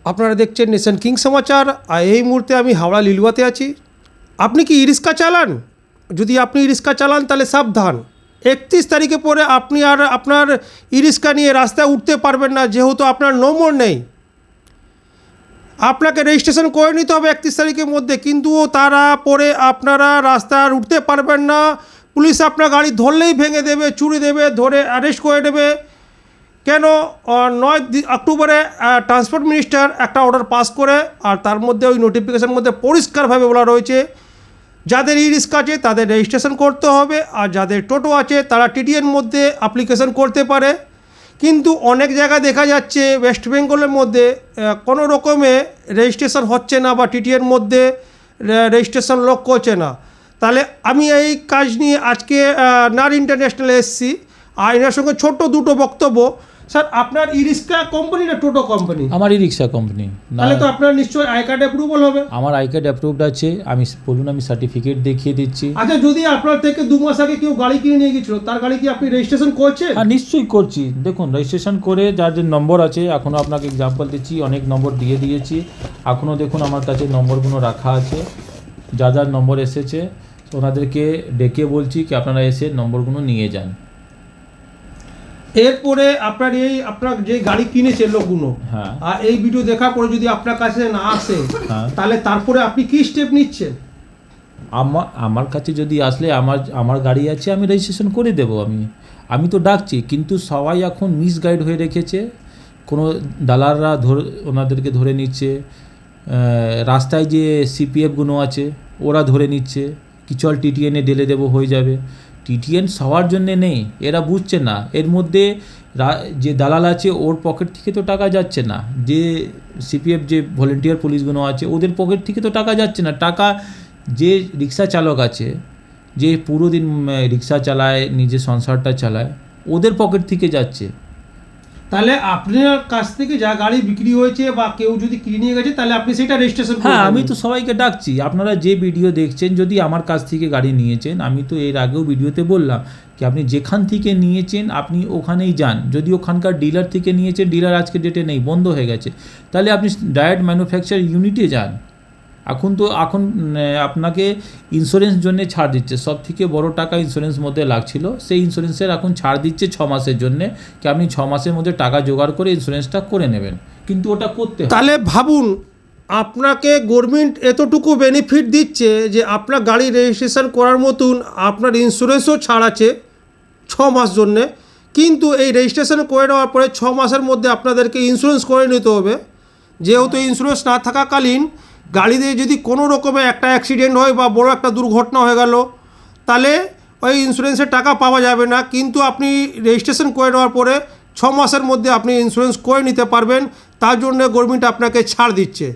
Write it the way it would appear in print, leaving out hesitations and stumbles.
আপনারা দেখছেন nation king সমাচার। আর এই মুহূর্তে আমি হাওড়া লিলুয়াতে আছি। আপনি কি ই রিক্সা চালান? যদি আপনি ই রিক্সা চালান তাহলে সাবধান, 31 তারিখে পরে আপনি আর আপনার ই রিক্সা নিয়ে রাস্তায় উঠতে পারবেন না, যেহেতু আপনার নম্বর নেই। আপনাকে রেজিস্ট্রেশন করে নিতে হবে 31 তারিখের মধ্যে, কিন্তু তারা পরে আপনারা রাস্তায় আর উঠতে পারবেন না। পুলিশ আপনার গাড়ি ধরলেই ভেঙে দেবে, চুরি দেবে, ধরে অ্যারেস্ট করে নেবে। কেন 9 অক্টোবরে ট্রান্সপোর্ট মিনিস্টার একটা অর্ডার পাস করে, আর তার মধ্যে ওই নোটিফিকেশনের মধ্যে পরিষ্কারভাবে বলা রয়েছে যাদের ই রিক্সা আছে তাদের রেজিস্ট্রেশন করতে হবে, আর যাদের টোটো আছে তারা টিটিএর মধ্যে অ্যাপ্লিকেশন করতে পারে। কিন্তু অনেক জায়গায় দেখা যাচ্ছে ওয়েস্ট বেঙ্গলের মধ্যে কোনো রকমে রেজিস্ট্রেশন হচ্ছে না, বা টিটিএর মধ্যে রেজিস্ট্রেশন লোক করছে না। তাহলে আমি এই কাজ নিয়ে আজকে নার ইন্টারন্যাশনালে এসেছি, আর এনার সঙ্গে ছোট্ট দুটো বক্তব্য। স্যার, আপনার ই রিক্সা কোম্পানি না টোটো কোম্পানি? আমার ই রিক্সা কোম্পানি। তাহলে তো আপনার নিশ্চয়ই আই কার্ড অ্যাপ্রুভাল হবে। আমার আই কার্ড অ্যাপ্রুভড আছে, আমি বলুন আমি সার্টিফিকেট দেখিয়ে দিচ্ছি। আচ্ছা, যদি আপনার থেকে 2 মাস আগে কেউ গাড়ি কিনে নিয়ে গেছিল, তার গাড়ি কি আপনি রেজিস্ট্রেশন করছেন? হ্যাঁ, নিশ্চয়ই করছি। দেখুন, রেজিস্ট্রেশন করে যার যে নম্বর আছে, এখনও আপনাকে এক্সাম্পল দিচ্ছি, অনেক নম্বর দিয়ে দিয়েছি। এখনও দেখুন আমার কাছে নম্বরগুলো রাখা আছে, যার নম্বর এসেছে ওনাদেরকে ডেকে বলছি কি আপনারা এসে নম্বরগুলো নিয়ে যান। এরপরে আপনার যে গাড়ি কিনেছে লোকগুলো, হ্যাঁ, আর এই ভিডিও দেখার পরে যদি আপনার কাছে না আসে, তাহলে তারপরে আপনি কি স্টেপ নিচ্ছেন? আমার কাছে যদি আসলে আমার গাড়ি আছে, আমি রেজিস্ট্রেশন করে দেবো। আমি তো ডাকছি, কিন্তু সবাই এখন মিসগাইড হয়ে রেখেছে। কোনো দালালরা ওনাদেরকে ধরে নিচ্ছে, রাস্তায় যে সিপিএফগুলো আছে ওরা ধরে নিচ্ছে কি চল টিটিএনে ঢেলে দেবো, হয়ে যাবে। টিটিএন সবার জন্যে নেই, এরা বুঝছে না। এর মধ্যে যে দালাল আছে ওর পকেট থেকে তো টাকা যাচ্ছে না, যে সিপিএফ যে ভলেন্টিয়ার পুলিশগুলো আছে ওদের পকেট থেকে তো টাকা যাচ্ছে না। টাকা যে রিক্সা চালক আছে, যে পুরো দিন রিক্সা চালায়, নিজের সংসারটা চালায়, ওদের পকেট থেকে যাচ্ছে। তাহলে আপনার কাছ থেকে যা গাড়ি বিক্রি হয়েছে বা কেউ যদি কিনে নিয়ে গেছে, তাহলে আপনি সেটা রেজিস্ট্রেশন করবেন। হ্যাঁ, আমি তো সবাইকে ডাকছি, আপনারা যে ভিডিও দেখছেন, যদি আমার কাছ থেকে গাড়ি নিয়েছেন, আমি তো এর আগেও ভিডিওতে বললাম কি আপনি যেখান থেকে নিয়েছেন আপনি ওখানেই যান। যদি ওখানকার ডিলার থেকে নিয়েছেন, ডিলার আজকে ডেটে নেই, বন্ধ হয়ে গেছে, তাহলে আপনি ডাইরেক্ট ম্যানুফ্যাকচার ইউনিটে যান। এখন আপনাকে ইন্স্যুরেন্স জন্য ছাড় দিচ্ছে, সব থেকে বড় টাকা ইন্স্যুরেন্স মধ্যে লাগছিল, সেই ইন্স্যুরেন্সের এখন ছাড় দিচ্ছে 6 মাসের জন্যে, কি আপনি 6 মাসের মধ্যে টাকা জোগাড় করে ইন্স্যুরেন্সটা করে নেবেন, কিন্তু ওটা করতে হবে। তাহলে ভাবুন, আপনাকে গভর্নমেন্ট এতটুকু বেনিফিট দিচ্ছে যে আপনার গাড়ি রেজিস্ট্রেশন করার মতন আপনার ইন্স্যুরেন্সও ছাড় আছে 6 মাস জন্যে, কিন্তু এই রেজিস্ট্রেশন করে নেওয়ার পরে 6 মাসের মধ্যে আপনাদেরকে ইন্স্যুরেন্স করে নিতে হবে। যেহেতু ইন্স্যুরেন্স না থাকাকালীন গাড়িতে যদি কোনো রকমের একটা অ্যাক্সিডেন্ট হয় বা বড় একটা দুর্ঘটনা হয়ে গেল, তাহলে ওই ইন্স্যুরেন্সের টাকা পাওয়া যাবে না। কিন্তু আপনি রেজিস্ট্রেশন করে নেওয়ার পরে 6 মাসের মধ্যে আপনি ইন্স্যুরেন্স করে নিতে পারবেন, তার জন্য গভর্নমেন্ট আপনাকে ছাড় দিচ্ছে।